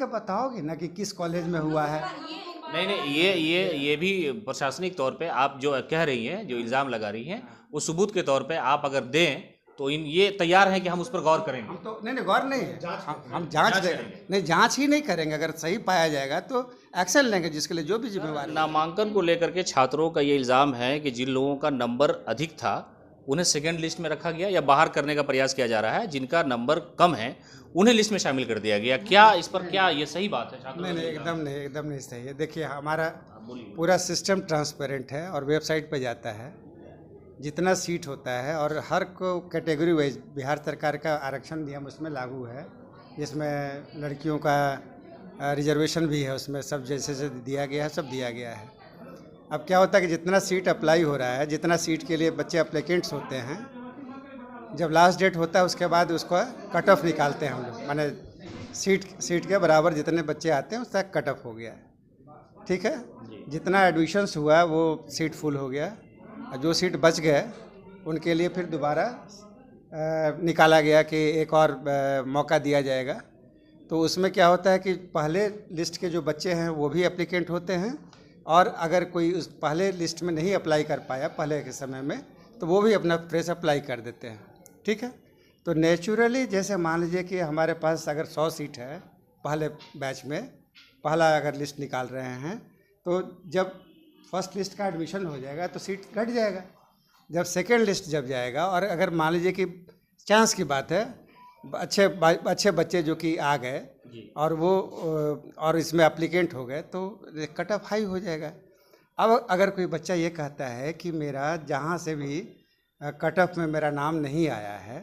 बताओगे ना कि किस कॉलेज में हुआ है। नहीं नहीं, ये भी प्रशासनिक तौर पे आप जो कह रही हैं, जो इल्ज़ाम लगा रही हैं, वो सबूत के तौर पे आप अगर दें तो इन ये तैयार हैं कि हम उस पर गौर करेंगे। हम तो नहीं गौर नहीं है, हम जांच देंगे, नहीं जांच ही नहीं करेंगे। अगर सही पाया जाएगा तो एक्शन लेंगे, जिसके लिए जो भी जिम्मेवार है। नामांकन को लेकर के छात्रों का ये इल्ज़ाम है कि जिन लोगों का नंबर अधिक था उन्हें सेकंड लिस्ट में रखा गया या बाहर करने का प्रयास किया जा रहा है, जिनका नंबर कम है उन्हें लिस्ट में शामिल कर दिया गया। क्या इस पर क्या ये सही बात है? छात्रों नहीं का नहीं, ये इल्ज़ाम एकदम नहीं, एकदम नहीं सही है। देखिए हमारा है। बोलिए। पूरा सिस्टम ट्रांसपेरेंट है और वेबसाइट पे जाता है जितना सीट होता है, और हर को कैटेगरी वाइज बिहार सरकार का आरक्षण नियम उसमें लागू है, जिसमें लड़कियों का रिजर्वेशन भी है, उसमें सब जैसे से दिया गया है, सब दिया गया है। अब क्या होता है कि जितना सीट अप्लाई हो रहा है, जितना सीट के लिए बच्चे अप्लीकेंट्स होते हैं, जब लास्ट डेट होता है उसके बाद उसको कट ऑफ निकालते हैं हम लोग, माने सीट के बराबर जितने बच्चे आते हैं उसका कट ऑफ हो गया है, ठीक है। जितना एडमिशन्स हुआ वो सीट फुल हो गया, और जो सीट बच गए उनके लिए फिर दोबारा निकाला गया कि एक और मौका दिया जाएगा। तो उसमें क्या होता है कि पहले लिस्ट के जो बच्चे हैं वो भी एप्लीकेंट होते हैं, और अगर कोई उस पहले लिस्ट में नहीं अप्लाई कर पाया पहले के समय में, तो वो भी अपना फ्रेश अप्लाई कर देते हैं, ठीक है। तो नेचुरली जैसे मान लीजिए कि हमारे पास अगर 100 सीट है पहले बैच में, पहला अगर लिस्ट निकाल रहे हैं, तो जब फर्स्ट लिस्ट का एडमिशन हो जाएगा तो सीट घट जाएगा। जब सेकेंड लिस्ट जब जाएगा, और अगर मान लीजिए कि चांस की बात है, अच्छे बच्चे जो कि आ गए और वो और इसमें एप्लीकेंट हो गए, तो कट ऑफ हाई हो जाएगा। अब अगर कोई बच्चा ये कहता है कि मेरा जहाँ से भी कट ऑफ में मेरा नाम नहीं आया है,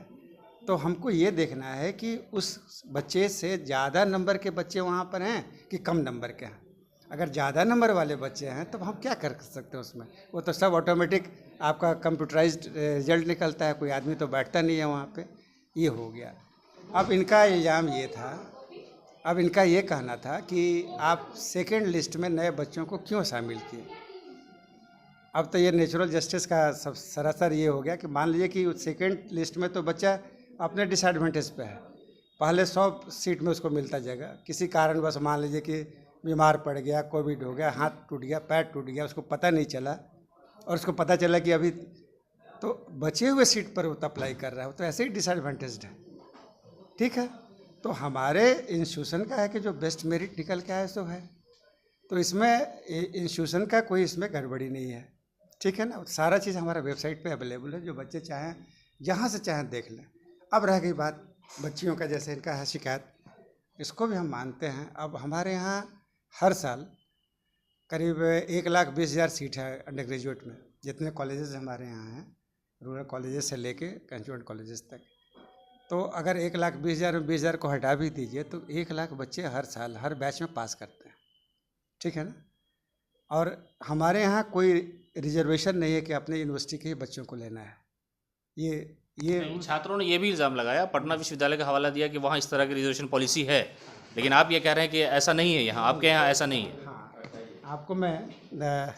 तो हमको ये देखना है कि उस बच्चे से ज़्यादा नंबर के बच्चे वहाँ पर हैं कि कम नंबर के हैं। अगर ज़्यादा नंबर वाले बच्चे हैं तो हम क्या कर सकते हैं उसमें, वो तो सब ऑटोमेटिक आपका कंप्यूटराइज्ड रिजल्ट निकलता है, कोई आदमी तो बैठता नहीं है वहाँ पे। ये हो गया। अब इनका इल्ज़ाम ये था, अब इनका ये कहना था कि आप सेकेंड लिस्ट में नए बच्चों को क्यों शामिल किए। अब तो ये नेचुरल जस्टिस का सब सरासर ये हो गया कि मान लीजिए कि सेकेंड लिस्ट में तो बच्चा अपने डिसएडवांटेज पे है, पहले 100 सीट में उसको मिलता जाएगा, किसी कारण बस मान लीजिए कि बीमार पड़ गया, कोविड हो गया, हाथ टूट गया, पैर टूट गया, उसको पता नहीं चला, और उसको पता चला कि अभी तो बचे हुए सीट पर वो तो अप्लाई कर रहा है, वो तो ऐसे ही डिसएडवांटेज्ड है, ठीक है। तो हमारे इंस्टीट्यूशन का है कि जो बेस्ट मेरिट निकल के आए सो है, तो इसमें इंस्टीट्यूशन का कोई इसमें गड़बड़ी नहीं है, ठीक है ना। सारा चीज़ हमारा वेबसाइट पे अवेलेबल है, जो बच्चे चाहें जहाँ से चाहें देख लें। अब रह गई बात बच्चियों का, जैसे इनका है शिकायत, इसको भी हम मानते हैं। अब हमारे यहाँ हर साल करीब 1,20,000 सीट है अंडर ग्रेजुएट में, जितने कॉलेजेस हमारे यहाँ हैं, रूरल कॉलेजेस से लेके कंज्यूमेंट कॉलेजेस तक। तो अगर 1,20,000 में 20,000 को हटा भी दीजिए तो 1,00,000 बच्चे हर साल हर बैच में पास करते हैं, ठीक है ना। और हमारे यहाँ कोई रिजर्वेशन नहीं है कि अपने यूनिवर्सिटी के ही बच्चों को लेना है। ये छात्रों ने ये भी इल्ज़ाम लगाया, पटना विश्वविद्यालय का हवाला दिया कि वहाँ इस तरह की रिजर्वेशन पॉलिसी है, लेकिन आप ये कह रहे हैं कि ऐसा नहीं है यहाँ, आपके यहाँ ऐसा नहीं है। हाँ, आपको मैं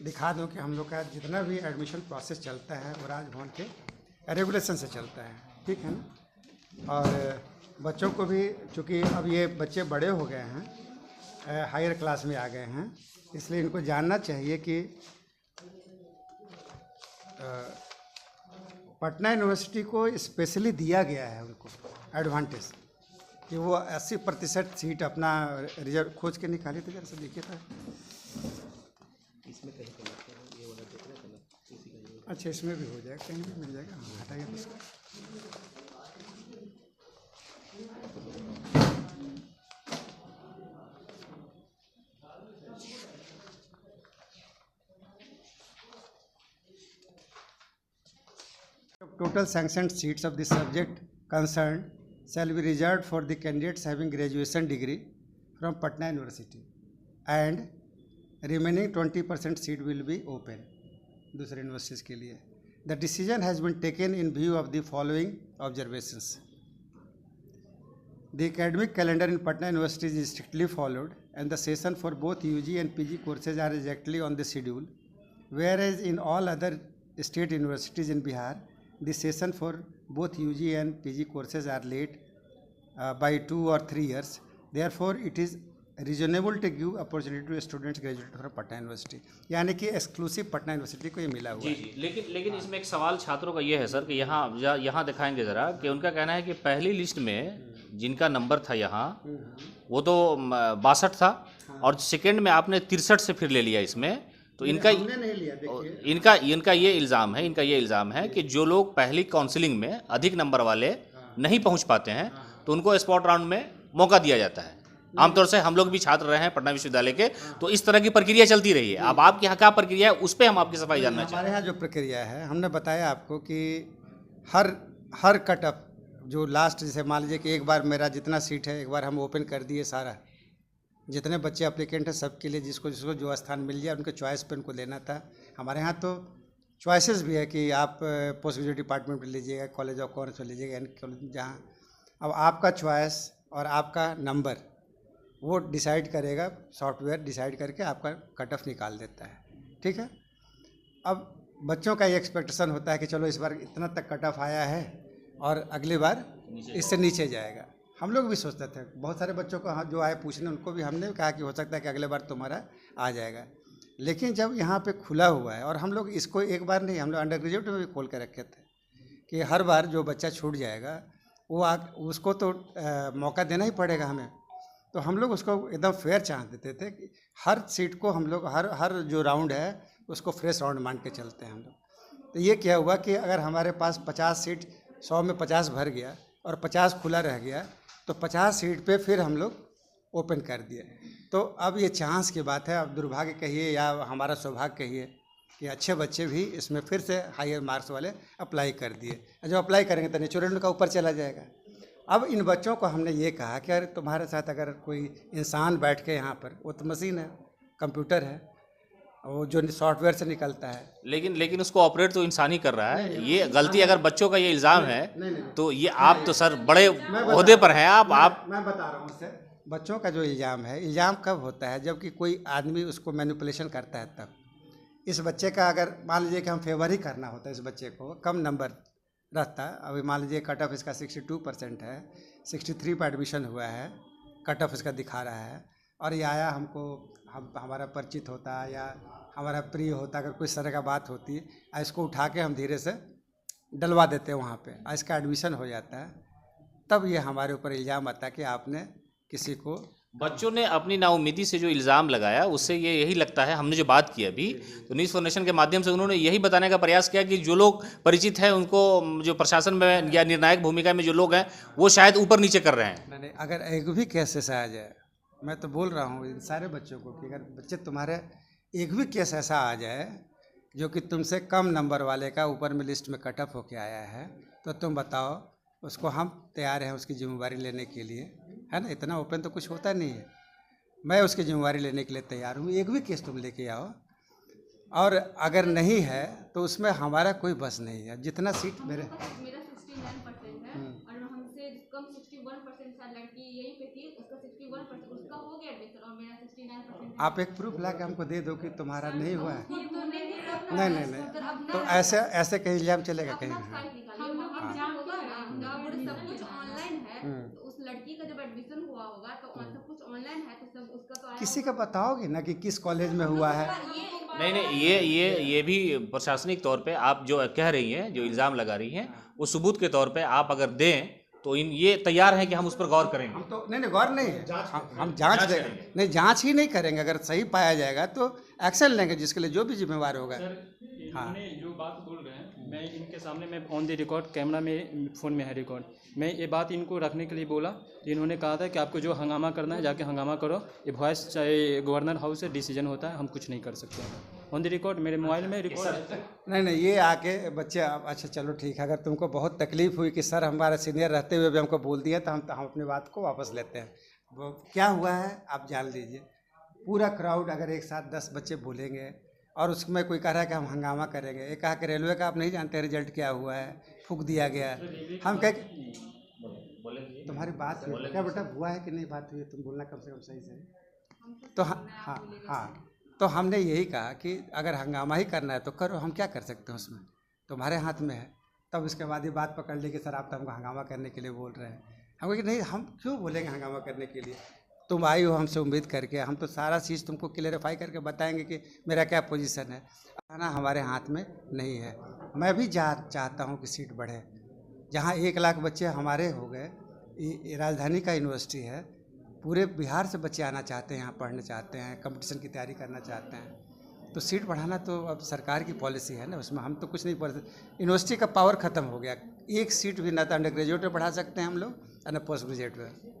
दिखा दूं कि हम लोग का जितना भी एडमिशन प्रोसेस चलता है वो राजभवन के रेगुलेशन से चलता है, ठीक है ना। और बच्चों को भी, चूँकि अब ये बच्चे बड़े हो गए हैं, हायर क्लास में आ गए हैं, इसलिए इनको जानना चाहिए कि पटना यूनिवर्सिटी को स्पेशली दिया गया है उनको एडवांटेज कि वो 80% सीट अपना रिजर्व खोज के निकाली। तो जरा से देखिए था इसमें कहीं ये वाला देख रहे हैं। अच्छा, इसमें भी हो जाएगा, कहीं भी मिल जाएगा। हाँ, हटाइए उसको। Total sanctioned seats of the subject concerned shall be reserved for the candidates having graduation degree from Patna University, and remaining 20% seat will be open दूसरे यूनिवर्सिटीज़ के लिए. The decision has been taken in view of the following observations. The academic calendar in Patna University is strictly followed, and the session for both UG and PG courses are exactly on the schedule, whereas in all other state universities in Bihar, the session for both UG and PG courses are late by 2 or 3 years, therefore it is reasonable to give opportunity to students graduate from Patna university, यानी कि exclusive Patna university को ये मिला हुआ जी है। जी, लेकिन इसमें एक सवाल छात्रों का ये है सर कि यहाँ दिखाएंगे ज़रा कि उनका कहना है कि पहली लिस्ट में जिनका नंबर था यहाँ वो तो 62 था और सेकंड में आपने 63 से फिर ले लिया इसमें, तो इनका हमने नहीं लिया, देखिए इनका ये इल्ज़ाम है कि जो लोग पहली काउंसलिंग में अधिक नंबर वाले नहीं पहुंच पाते हैं तो उनको स्पॉट राउंड में मौका दिया जाता है। आमतौर से हम लोग भी छात्र रहे हैं पटना विश्वविद्यालय के, तो इस तरह की प्रक्रिया चलती रही है। अब आपके यहाँ क्या प्रक्रिया है उस पर हम आपकी सफाई जानना चाहते हैं। हमारे यहाँ जो प्रक्रिया है, हमने बताया आपको कि हर कट ऑफ जो लास्ट, जैसे मान लीजिए कि एक बार मेरा जितना सीट है एक बार हम ओपन कर दिए, सारा जितने बच्चे अप्लीकेंट हैं सबके लिए जिसको जो स्थान मिल जाए उनके चॉइस पे उनको लेना था। हमारे यहाँ तो चॉइसेस भी है कि आप पोस्ट ग्रेजुएट डिपार्टमेंट में लीजिएगा, कॉलेज ऑफ कॉमर्स में लीजिएगा, यानी कॉलेज जहाँ, अब आपका चॉइस और आपका नंबर वो डिसाइड करेगा, सॉफ्टवेयर डिसाइड करके आपका कट ऑफ निकाल देता है, ठीक है। अब बच्चों का ये एक्सपेक्टेशन होता है कि चलो इस बार इतना तक कट ऑफ आया है और अगली बार इससे नीचे जाएगा। हम लोग भी सोचते थे, बहुत सारे बच्चों को जो आए पूछने उनको भी हमने कहा कि हो सकता है कि अगले बार तुम्हारा आ जाएगा, लेकिन जब यहाँ पे खुला हुआ है, और हम लोग इसको एक बार नहीं, हम लोग अंडर ग्रेजुएट में भी खोल के रखे थे कि हर बार जो बच्चा छूट जाएगा वो उसको तो मौका देना ही पड़ेगा हमें। तो हम लोग उसको एकदम फेयर चाह देते थे कि हर सीट को हम लोग हर जो राउंड है उसको फ्रेश राउंड मान के चलते हैं हम लोग। तो ये क्या हुआ कि अगर हमारे पास 50 सीट 100 में 50 भर गया और 50 खुला रह गया तो 50 सीट पे फिर हम लोग ओपन कर दिए। तो अब ये चांस की बात है, अब दुर्भाग्य कहिए या हमारा सौभाग्य कहिए कि अच्छे बच्चे भी इसमें फिर से हायर मार्क्स वाले अप्लाई कर दिए। जब अप्लाई करेंगे तो नेचुरल उनका ऊपर चला जाएगा। अब इन बच्चों को हमने ये कहा कि अगर तुम्हारे साथ अगर कोई इंसान बैठ के यहाँ पर, वो तो मशीन है, कंप्यूटर है, वो जो सॉफ्टवेयर से निकलता है, लेकिन उसको ऑपरेट तो इंसान ही कर रहा है। ये गलती अगर बच्चों का ये इल्ज़ाम है तो ये आप तो सर बड़े ओहदे पर हैं आप मैं बता रहा हूँ उससे, बच्चों का जो इल्ज़ाम है, इल्ज़ाम कब होता है जबकि कोई आदमी उसको मैनिपुलेशन करता है तब। इस बच्चे का अगर मान लीजिए कि हम फेवर ही करना होता है, इस बच्चे को कम नंबर रहता, अभी मान लीजिए कट ऑफ इसका 62% है, 63 पर एडमिशन हुआ है, कट ऑफ इसका दिखा रहा है, और ये आया हमको, हमारा परिचित होता या हमारा प्रिय होता, अगर कोई तरह का बात होती, इसको उठा के हम धीरे से डलवा देते हैं वहाँ पे, इसका एडमिशन हो जाता है, तब ये हमारे ऊपर इल्ज़ाम आता है कि आपने किसी को। बच्चों ने अपनी नाउमीदी से जो इल्ज़ाम लगाया उससे ये यही लगता है, हमने जो बात की अभी, तो न्यूज़ फाउंडेशन के माध्यम से उन्होंने यही बताने का प्रयास किया कि जो लोग परिचित हैं उनको, जो प्रशासन में या निर्णायक भूमिका में जो लोग हैं वो शायद ऊपर नीचे कर रहे हैं। नहीं, अगर एक भी केस ऐसा आ जाए, मैं तो बोल रहा हूँ इन सारे बच्चों को कि अगर बच्चे तुम्हारे एक भी केस ऐसा आ जाए जो कि तुमसे कम नंबर वाले का ऊपर में लिस्ट में कट ऑफ होके आया है, तो तुम बताओ, उसको हम तैयार हैं उसकी जिम्मेवारी लेने के लिए, है ना। इतना ओपन तो कुछ होता नहीं है, मैं उसकी जिम्मेवारी लेने के लिए तैयार हूँ। एक भी केस तुम लेके आओ, और अगर नहीं है तो उसमें हमारा कोई बस नहीं है। जितना सीट मेरा 69% है और हमसे कम 61% लड़की यही पे थी, उसका 61% उसका हो गया एडमिशन और मेरा 69%। आप एक प्रूफ ला के हमको दे दो कि तुम्हारा नहीं हुआ है। नहीं, तो ऐसे कहीं इल्ज़ाम चलेगा कहीं नहीं। उस लड़की का जब एडमिशन हुआ होगा तो सब कुछ ऑनलाइन है, तो सब उसका तो किसी का बताओगे ना कि किस कॉलेज में हुआ है। नहीं, ये भी प्रशासनिक तौर पे आप जो कह रही हैं, जो इल्ज़ाम लगा रही हैं, वो सबूत के तौर पे आप अगर दें तो ये तैयार है कि हम उस पर गौर करेंगे। हम तो नहीं गौर नहीं है, हम जांच देंगे, नहीं जांच ही नहीं करेंगे। अगर सही पाया जाएगा तो एक्शन लेंगे, जिसके लिए जो भी जिम्मेवार होगा। इन्होंने जो बात बोल रहे हैं, मैं इनके सामने, मैं ऑन द रिकॉर्ड, कैमरा में फ़ोन में है रिकॉर्ड, मैं ये बात इनको रखने के लिए बोला तो इन्होंने कहा था कि आपको जो हंगामा करना है जाके हंगामा करो, ये वॉइस चाहे गवर्नर हाउस से डिसीजन होता है, हम कुछ नहीं कर सकते हैं। ऑन द रिकॉर्ड मेरे मोबाइल में रिकॉर्ड। नहीं, ये आके बच्चे, अच्छा चलो ठीक है, अगर तुमको बहुत तकलीफ़ हुई कि सर हमारा सीनियर रहते हुए भी हमको बोल दिया, तो हम अपनी बात को वापस लेते हैं। वो क्या हुआ है आप जान लीजिए। पूरा क्राउड अगर एक साथ 10 बच्चे बोलेंगे और उसमें कोई कह रहा है कि हम हंगामा करेंगे, एक कहा कि रेलवे का आप नहीं जानते रिजल्ट क्या हुआ है, फूंक दिया गया, हम कह तुम्हारी बात हुई क्या बेटा, हुआ है कि नहीं बात हुई, तुम बोलना कम से कम सही से। तो हाँ, तो हमने यही कहा कि अगर हंगामा ही करना है तो करो, हम क्या कर सकते हैं उसमें, तुम्हारे हाथ में है। तब उसके बाद ये बात पकड़ ली कि सर आप तो हमको हंगामा करने के लिए बोल रहे हैं। हम कहे कि नहीं, हम क्यों बोलेंगे हंगामा करने के लिए, तुम आई हो हमसे उम्मीद करके, हम तो सारा चीज़ तुमको क्लेरिफाई करके बताएंगे कि मेरा क्या पोजीशन है। आना हमारे हाथ में नहीं है। मैं भी चाहता हूँ कि सीट बढ़े। जहाँ 1 लाख बच्चे हमारे हो गए, ये राजधानी का यूनिवर्सिटी है, पूरे बिहार से बच्चे आना चाहते हैं, यहाँ पढ़ना चाहते हैं, कंपटीशन की तैयारी करना चाहते हैं, तो सीट बढ़ाना तो अब सरकार की पॉलिसी है ना, उसमें हम तो कुछ नहीं पढ़ सकते। यूनिवर्सिटी का पावर ख़त्म हो गया, एक सीट भी ना तो अंडर ग्रेजुएट में पढ़ा सकते हैं हम लोग और ना पोस्ट ग्रेजुएट में।